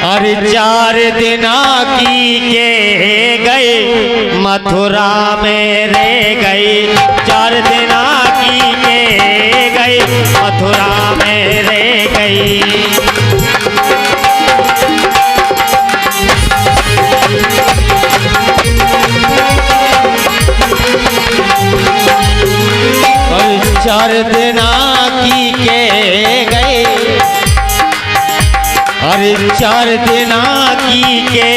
अरे 4 दिन की के गए मथुरा में रे गई। 4 दिन की के गए मथुरा में रे गई। और 4 दिन की के गए। अरे 4 दिन की के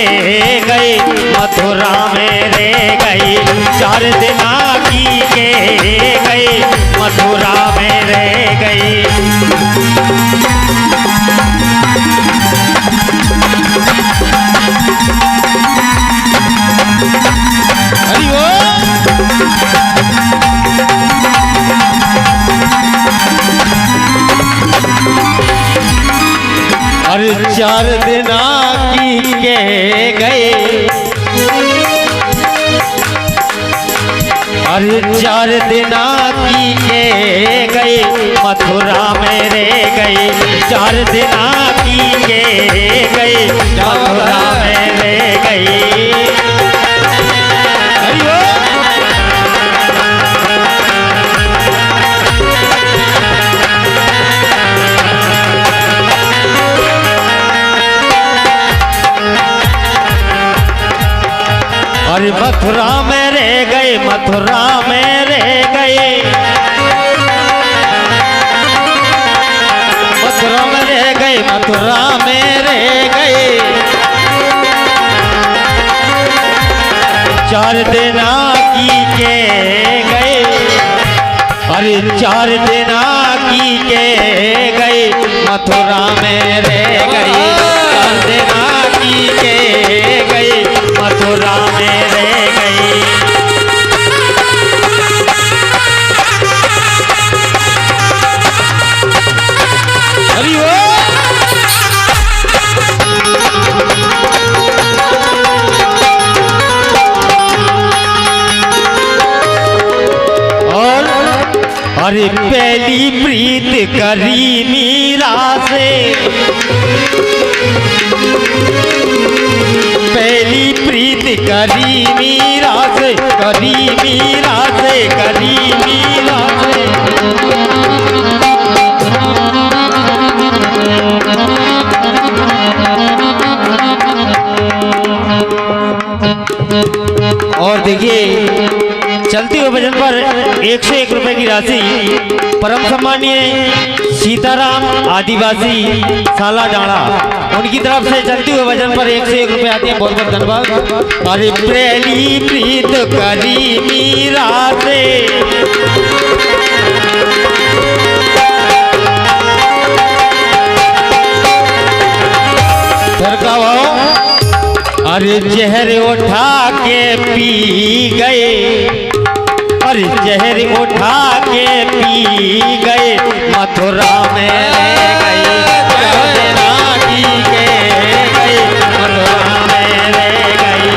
गए मथुरा में रे गई। 4 दिन की के गए मथुरा में रे गई। हरि ओम। अरे 4 दिन की के गए। अरे 4 दिन की के गए मथुरा में रे गई। 4 दिन की के गए मथुरा में रे गई। हरि ओम। अरे मथुरा में रह गए, मथुरा में रह गए। मथुरा में रह गए, मथुरा में रह गए। 4 दिन की के गए। अरे 4 दिन की के गए मथुरा में रह गई। 4 दिन की के गए मथुरा में रह गई। हरि ओम। और अरे पहली प्रीत करी मीरा से। पहली प्रीत करी मीरा से, करी मीरा से, करी मीरा से। और देखिए चलते हुए भजन पर 101 रुपए की राशि परम सम्मानीय सीताराम आदिवासी साला डाड़ा उनकी तरफ से चलते हुए भजन पर 101 रुपए आते हैं। बहुत बहुत धन्यवाद। अरे पहली प्रीत करी मीरा से। अरे जहर उठा के पी गए। अरे जहर उठा के पी गए मथुरा में रह गई। 4 दिन की के गए मथुरा में रह गई।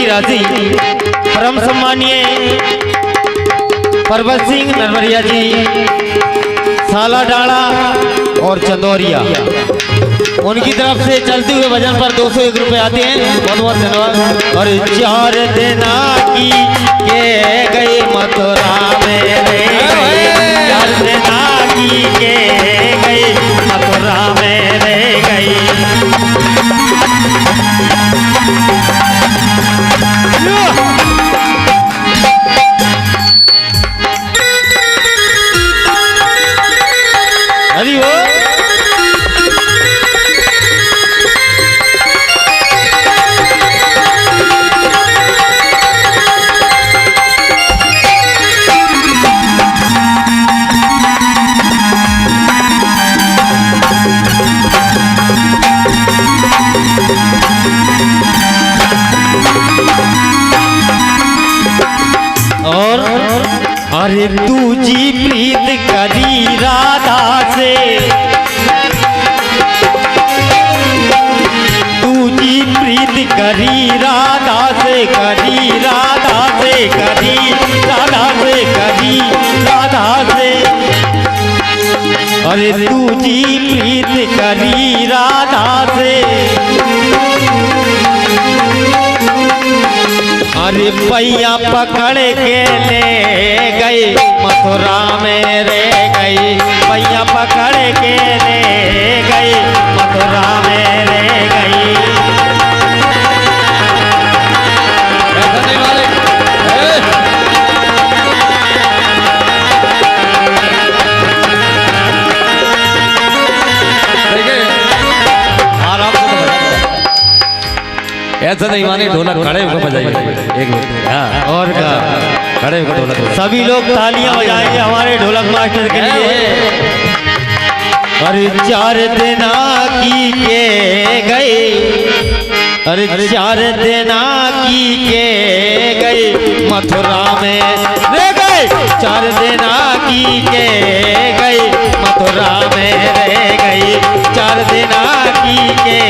राशि परम सम्मानीय पर्वत सिंह नरवरिया जी साला डाड़ा और चंदौरिया उनकी तरफ से चलते हुए भजन पर 201 रुपए आते हैं। बहुत बहुत धन्यवाद। और 4 दिन की के गए मथुरा में रह गई। 4 दिन की के गए मथुरा में रह गई। हरि ओम। अरे तुझी प्रीत करी राधा से, तुझी प्रीत करी राधा से, करी राधा से, करी राधा से, करी राधा से। अरे तुझी प्रीत करी राधा से, अरे पैया पकड़ के ले गई मथुरा में रे गई, पैया पकड़ के ले गई मथुरा में रे गई। ऐसा नहीं मालिक, ऐसा नहीं माने ढोलक खड़े होकर बजाइए एक मिनट। हाँ और क्या खड़े होकर ढोलक सभी लोग तालियां बजाएंगे हमारे ढोलक मास्टर के लिए। अरे 4 दिन की के गए, अरे 4 दिन की के गए मथुरा में रह गए, 4 दिन की के गए मथुरा में रह गई, 4 दिन की के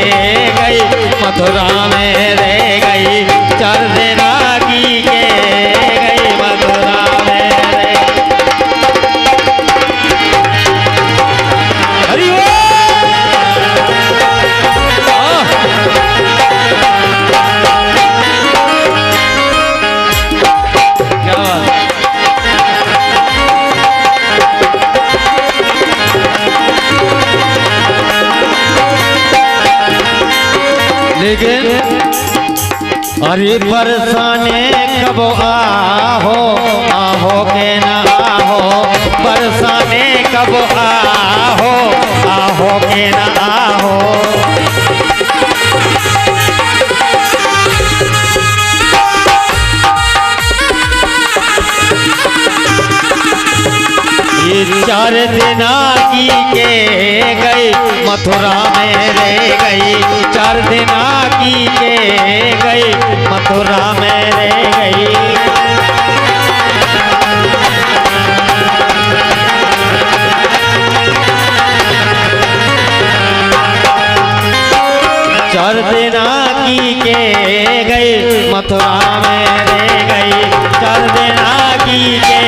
गई मथुरा में रह गई, 4 दिन की के गई मथुरा में रह हरि क्या बात। लेकिन अरे बरसाने कब आहो, आहो के न आहो, बरसाने कब आहो, आहो के न आहो। ये 4 दिन की के गई मथुरा में रह गई, 4 दिन की के गई मथुरा में रह गई। चार दिन की के गई मथुरा में रह गई, 4 दिन की के